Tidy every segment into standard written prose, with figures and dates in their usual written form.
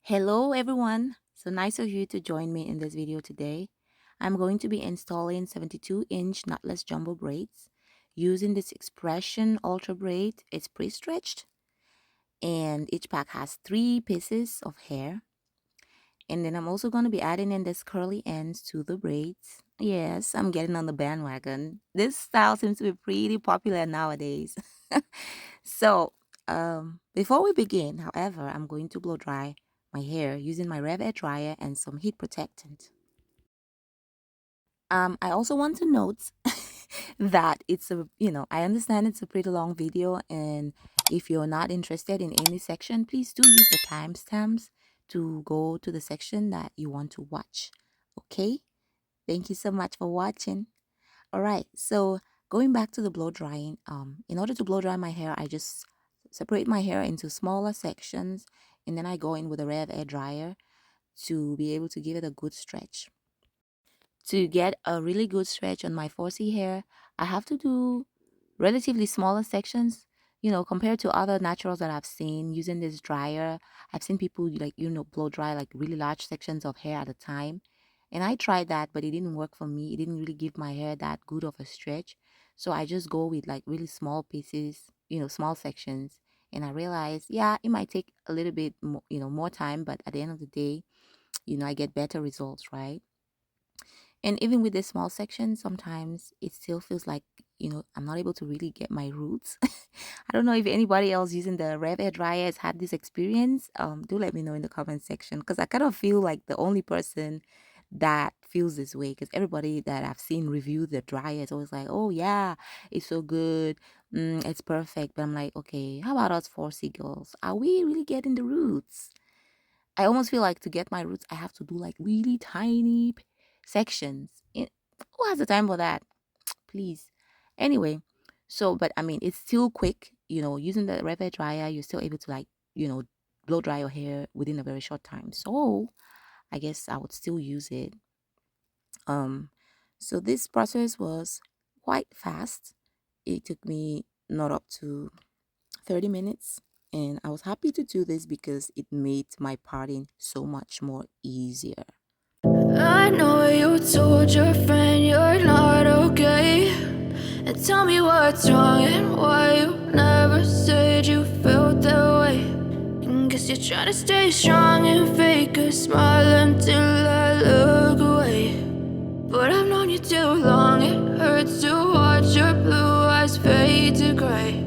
Hello everyone, so nice of you to join me in this video today. I'm going to be installing 72-inch knotless jumbo braids using this expression ultra braid. It's pre-stretched and each pack has 3 pieces of hair. And then I'm also going to be adding in this curly ends to the braids. Yes, I'm getting on the bandwagon. This style seems to be pretty popular nowadays. So, before we begin, however, I'm going to blow dry my hair using my Rev Air dryer and some heat protectant. I also want to note that I understand it's a pretty long video, and if you're not interested in any section, please do use the timestamps to go to the section that you want to watch. Okay? Thank you so much for watching. All right, so going back to the blow drying, in order to blow dry my hair, I just separate my hair into smaller sections, and then I go in with a Rev Air dryer to be able to give it a good stretch. To get a really good stretch on my 4C hair, I have to do relatively smaller sections, compared to other naturals that I've seen using this dryer. I've seen people blow dry like really large sections of hair at a time. And I tried that, but it didn't work for me. It didn't really give my hair that good of a stretch. So I just go with like really small pieces, small sections. And I realized, yeah, it might take a little bit more, more time, but at the end of the day, I get better results, right? And even with the small section, sometimes it still feels like, I'm not able to really get my roots. I don't know if anybody else using the Rev Air dryer has had this experience. Do let me know in the comment section, because I kind of feel like the only person that feels this way, because everybody that I've seen review the dryer is always like, oh yeah, it's so good, it's perfect. But I'm like, okay, how about us 4C girls? Are we really getting the roots? I almost feel like to get my roots, I have to do like really tiny sections. Who has the time for that? Please. Anyway, so, but I mean, it's still quick. Using the Rev Air dryer, you're still able to blow dry your hair within a very short time. So I guess I would still use it. Um, so this process was quite fast. It took me not up to 30 minutes, and I was happy to do this because it made my parting so much more easier. I know you told your friend you're not okay, and tell me what's wrong and why you never said you felt that way. And guess you're trying to stay strong and fake a smile until I look away. But I've known you too long, it hurts to watch your blue eyes fade to gray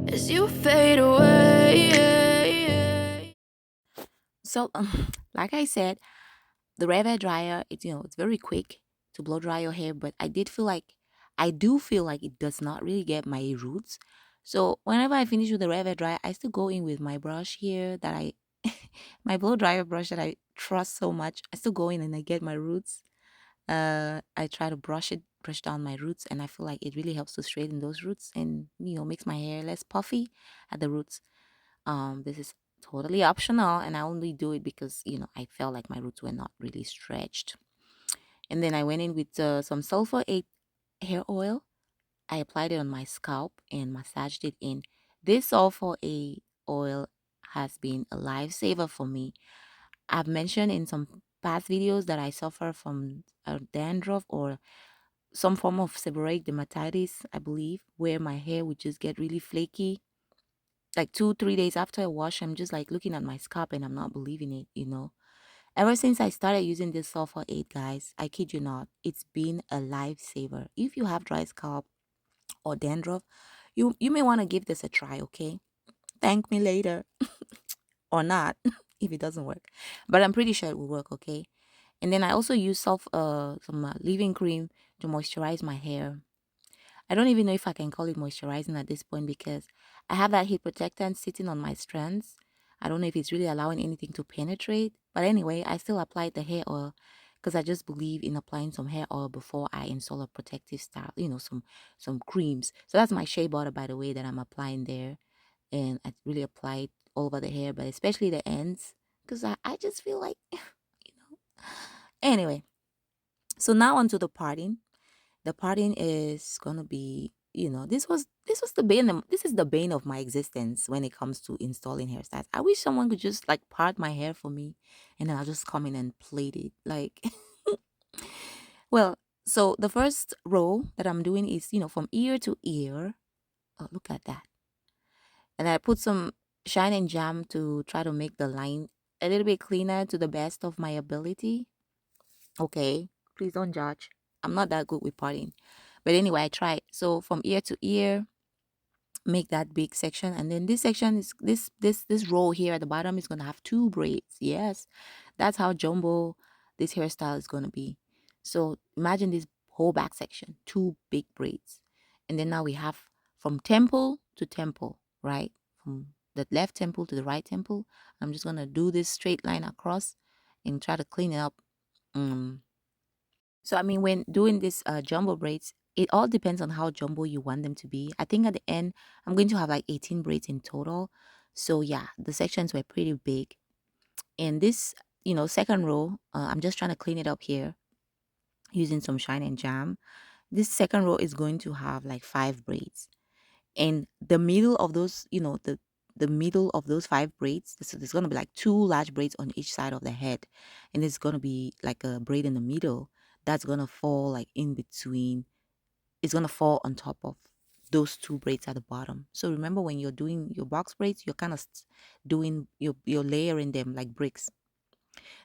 as you fade away. So, like I said, the Rev Air dryer, it's very quick to blow dry your hair, but I do feel like it does not really get my roots. So whenever I finish with the Rev Air dryer, I still go in with my brush here my blow dryer brush that I trust so much. I still go in and I get my roots. I try to brush down my roots, and I feel like it really helps to straighten those roots and makes my hair less puffy at the roots. This is totally optional, and I only do it because I felt like my roots were not really stretched. And then I went in with some sulfur 8 hair oil. I applied it on my scalp and massaged it in. This sulfur 8 oil has been a lifesaver for me. I've mentioned in some past videos that I suffer from dandruff or some form of seborrheic dermatitis, I believe, where my hair would just get really flaky. Like 2 3 days after I wash, I'm just like looking at my scalp and I'm not believing it. Ever since I started using this sulfur 8, guys, I kid you not, it's been a lifesaver. If you have dry scalp or dandruff, you may want to give this a try, okay? Thank me later or not if it doesn't work. But I'm pretty sure it will work, okay? And then I also use some leave-in cream to moisturize my hair. I don't even know if I can call it moisturizing at this point because I have that heat protectant sitting on my strands. I don't know if it's really allowing anything to penetrate. But anyway, I still applied the hair oil because I just believe in applying some hair oil before I install a protective style, some creams. So that's my shea butter, by the way, that I'm applying there. And I really apply it all over the hair, but especially the ends because I just feel like, Anyway, so now onto the parting. The parting is going to be this was the bane this is the bane of my existence when it comes to installing hairstyles. I wish someone could just like part my hair for me, and then I'll just come in and plait it. Like, well, so the first row that I'm doing is, from ear to ear. Oh, look at that. And I put some shine and jam to try to make the line a little bit cleaner to the best of my ability. Okay, please don't judge. I'm not that good with parting. But anyway, I tried. So from ear to ear, make that big section, and then this section is this row here at the bottom is gonna have two braids. Yes, that's how jumbo this hairstyle is gonna be. So imagine this whole back section, two big braids, and then now we have from temple to temple, right? From the left temple to the right temple. I'm just gonna do this straight line across and try to clean it up. um so I mean, when doing this jumbo braids, it all depends on how jumbo you want them to be. I think at the end, I'm going to have like 18 braids in total. So yeah, the sections were pretty big. And this, second row, I'm just trying to clean it up here using some shine and jam. This second row is going to have like five braids. And the middle of those, the middle of those five braids, so there's going to be like two large braids on each side of the head, and there's going to be like a braid in the middle that's going to fall like in between. It's going to fall on top of those two braids at the bottom. So remember, when you're doing your box braids, you're kind of doing you're layering them like bricks.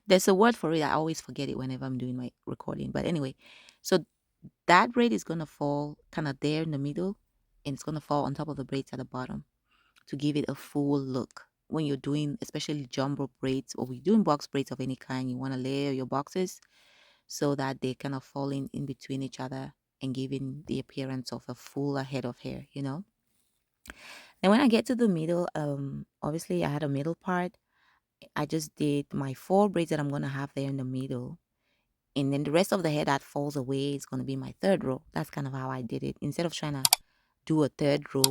There's a word for it. I always forget it whenever I'm doing my recording, but anyway, so that braid is going to fall kind of there in the middle, and it's going to fall on top of the braids at the bottom to give it a full look. When you're doing especially jumbo braids, or we're doing box braids of any kind, you want to layer your boxes so that they're kind of falling in between each other and giving the appearance of a fuller head of hair. Then when I get to the middle, obviously I had a middle part. I just did my four braids that I'm going to have there in the middle, and then the rest of the hair that falls away is going to be my third row. That's kind of how I did it. Instead of trying to do a third row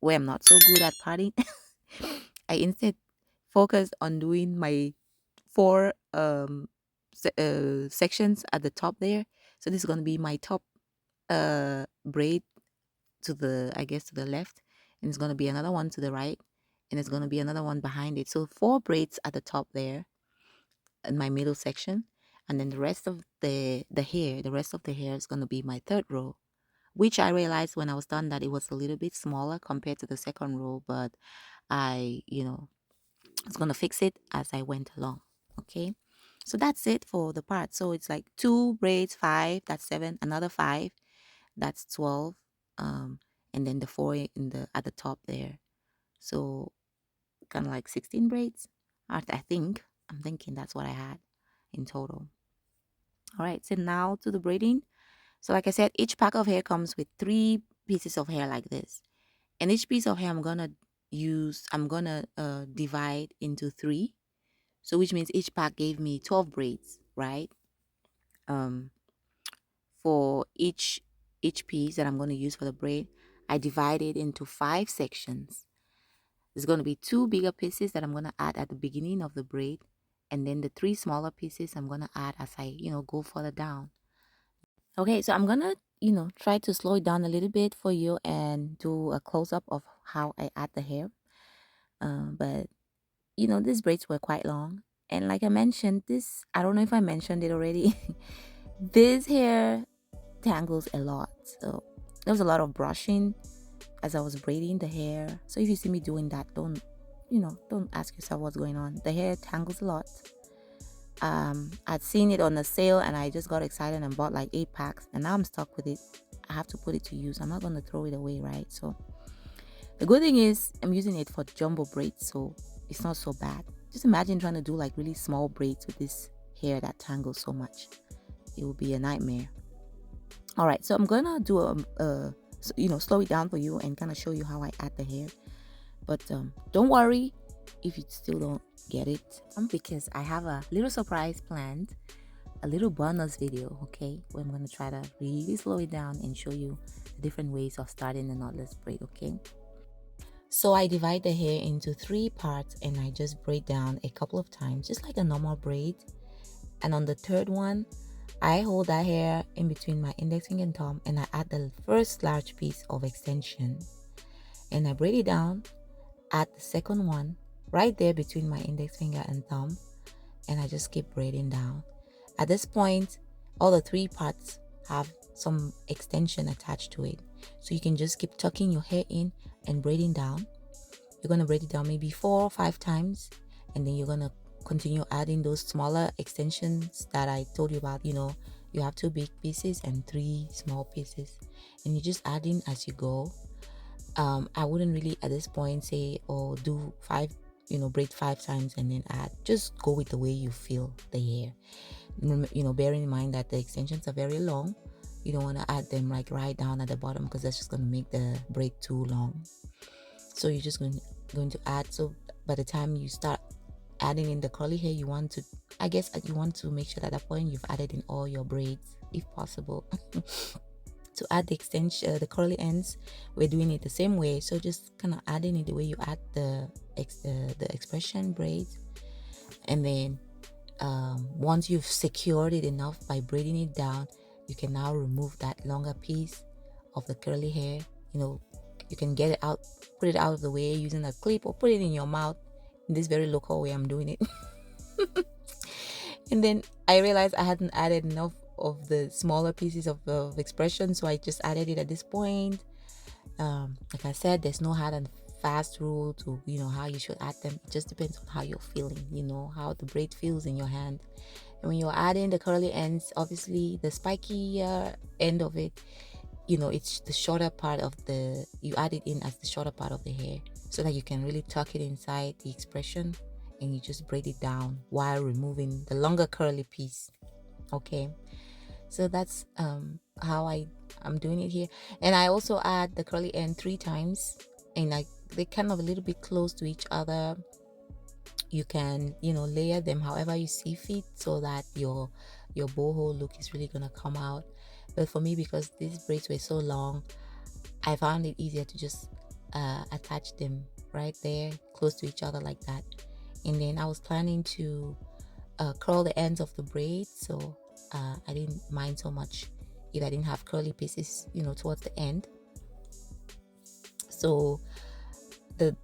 where I'm not so good at parting, I instead focused on doing my four sections at the top there. So this is going to be my top braid to the, I guess, to the left, and it's going to be another one to the right, and it's going to be another one behind it. So four braids at the top there in my middle section, and then the rest of the rest of the hair is going to be my third row, which I realized when I was done that it was a little bit smaller compared to the second row, but I, was going to fix it as I went along. Okay. So that's it for the part. So it's like two braids, five, that's seven, another five, that's 12. Um, and then the four in the at the top there. So kind of like 16 braids. I'm thinking that's what I had in total. All right. So now to the braiding. So like I said, each pack of hair comes with three pieces of hair like this. And each piece of hair I'm gonna divide into three. So which means each pack gave me 12 braids, right? Um, for each piece that I'm going to use for the braid, I divide it into five sections. There's going to be two bigger pieces that I'm going to add at the beginning of the braid, and then the three smaller pieces I'm going to add as I, go further down. Okay, so I'm going to, try to slow it down a little bit for you and do a close up of how I add the hair. But these braids were quite long. And like I mentioned, I don't know if I mentioned it already. This hair tangles a lot. So there was a lot of brushing as I was braiding the hair. So if you see me doing that, don't ask yourself what's going on. The hair tangles a lot. I'd seen it on a sale and I just got excited and bought like 8 packs, and now I'm stuck with it. I have to put it to use. I'm not going to throw it away, right? So the good thing is I'm using it for jumbo braids, so it's not so bad. Just imagine trying to do like really small braids with this hair that tangles so much. It will be a nightmare. All right, so I'm gonna do slow it down for you and kind of show you how I add the hair. But don't worry if you still don't get it, because I have a little surprise planned, a little bonus video, okay, where I'm gonna try to really slow it down and show you the different ways of starting the knotless braid. Okay, so I divide the hair into 3 parts and I just braid down a couple of times, just like a normal braid. And on the third one, I hold that hair in between my index finger and thumb, and I add the first large piece of extension, and I braid it down, add the second one right there between my index finger and thumb, and I just keep braiding down. At this point, all the three parts have some extension attached to it, so you can just keep tucking your hair in and braiding down. You're going to braid it down maybe 4 or 5 times, and then you're going to continue adding those smaller extensions that I told you about. You have 2 big pieces and 3 small pieces, and you're just adding as you go. I wouldn't really at this point say, oh, do 5, braid 5 times and then add. Just go with the way you feel the hair. Bearing in mind that the extensions are very long. You don't want to add them like right down at the bottom, because that's just going to make the braid too long. So you're just going to add. So by the time you start adding in the curly hair, you want to make sure that at that point you've added in all your braids if possible. To add the extension, the curly ends, we're doing it the same way. So just kind of adding it the way you add the expression braids, and then once you've secured it enough by braiding it down, you can now remove that longer piece of the curly hair. You can get it out, put it out of the way using a clip, or put it in your mouth. In this very local way I'm doing it. And then I realized I hadn't added enough of the smaller pieces of expression, so I just added it at this point. Like I said, there's no hard and fast rule to how you should add them. It just depends on how you're feeling, how the braid feels in your hand. And when you're adding the curly ends, obviously the spiky end of it, it's the shorter part of you add it in as the shorter part of the hair, so that you can really tuck it inside the expression, and you just braid it down while removing the longer curly piece. Okay, so that's how I'm doing it here. And I also add the curly end 3 times, and they're kind of a little bit close to each other. You can layer them however you see fit, so that your boho look is really gonna come out. But for me, because these braids were so long, I found it easier to just attach them right there close to each other like that. And then I was planning to curl the ends of the braid, so I didn't mind so much if I didn't have curly pieces towards the end. So the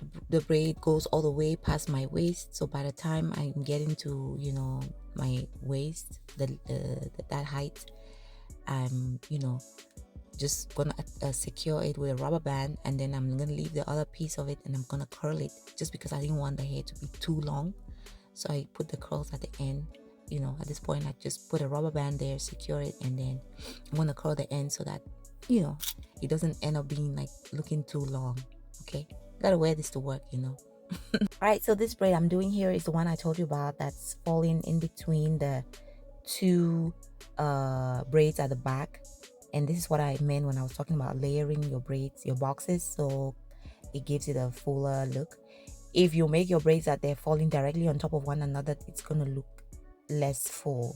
braid goes all the way past my waist, so by the time I'm getting to my waist, that height, I'm just gonna secure it with a rubber band, and then I'm gonna leave the other piece of it and I'm gonna curl it, just because I didn't want the hair to be too long. So I put the curls at the end. At this point I just put a rubber band there, secure it, and then I'm gonna curl the end so that it doesn't end up being like looking too long. Okay, gotta wear this to work. All right, so this braid I'm doing here is the one I told you about, that's falling in between the 2 braids at the back. And this is what I meant when I was talking about layering your braids, your boxes, so it gives it a fuller look. If you make your braids that they're falling directly on top of one another, it's gonna look less full.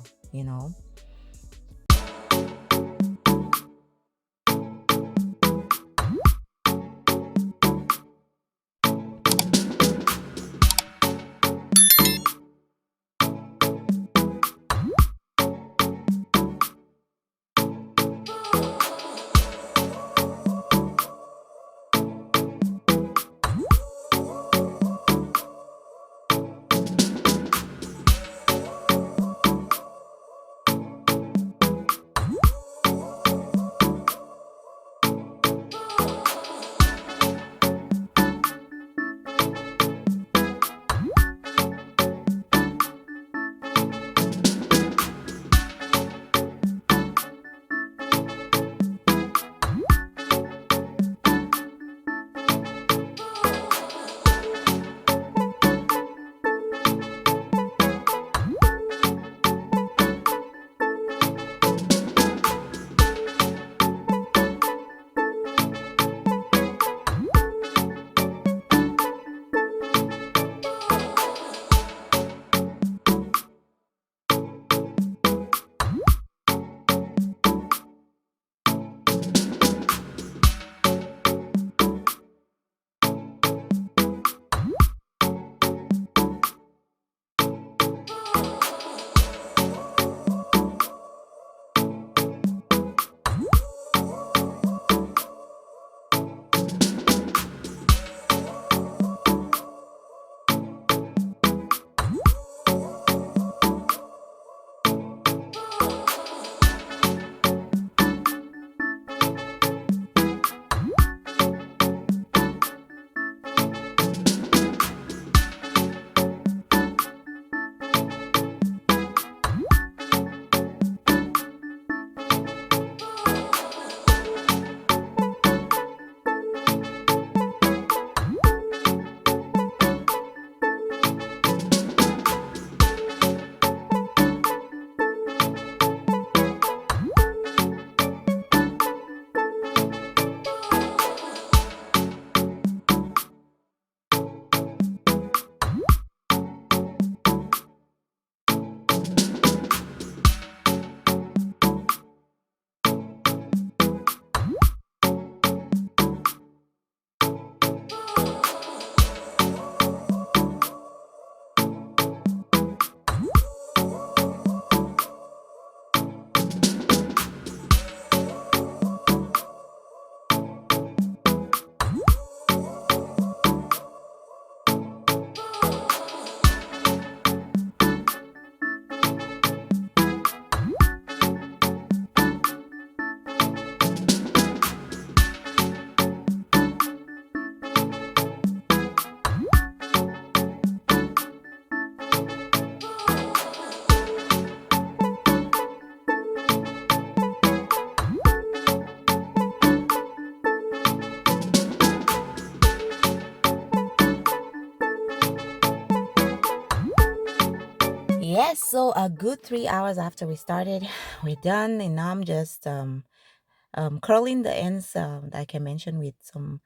Yes, so a good 3 hours after we started, we're done, and now I'm just curling the ends, like I mentioned, with some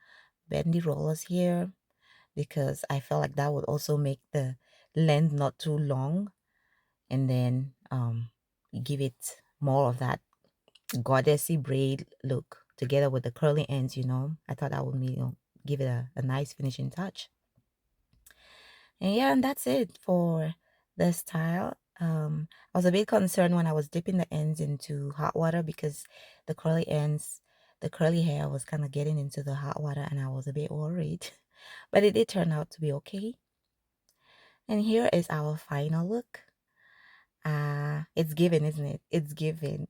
bendy rollers here, because I felt like that would also make the length not too long, and then give it more of that goddessy braid look together with the curly ends. I thought that would give it a nice finishing touch. And yeah, and that's it for the style. I was a bit concerned when I was dipping the ends into hot water, because the curly ends, the curly hair was kind of getting into the hot water, and I was a bit worried. But it did turn out to be okay. And here is our final look. It's given, isn't it? It's given.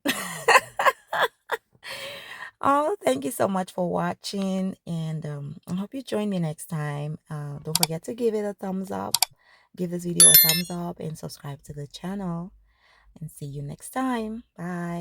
Oh, thank you so much for watching, and I hope you join me next time. Don't forget to give it a thumbs up, give this video a thumbs up, and subscribe to the channel. And see you next time. Bye.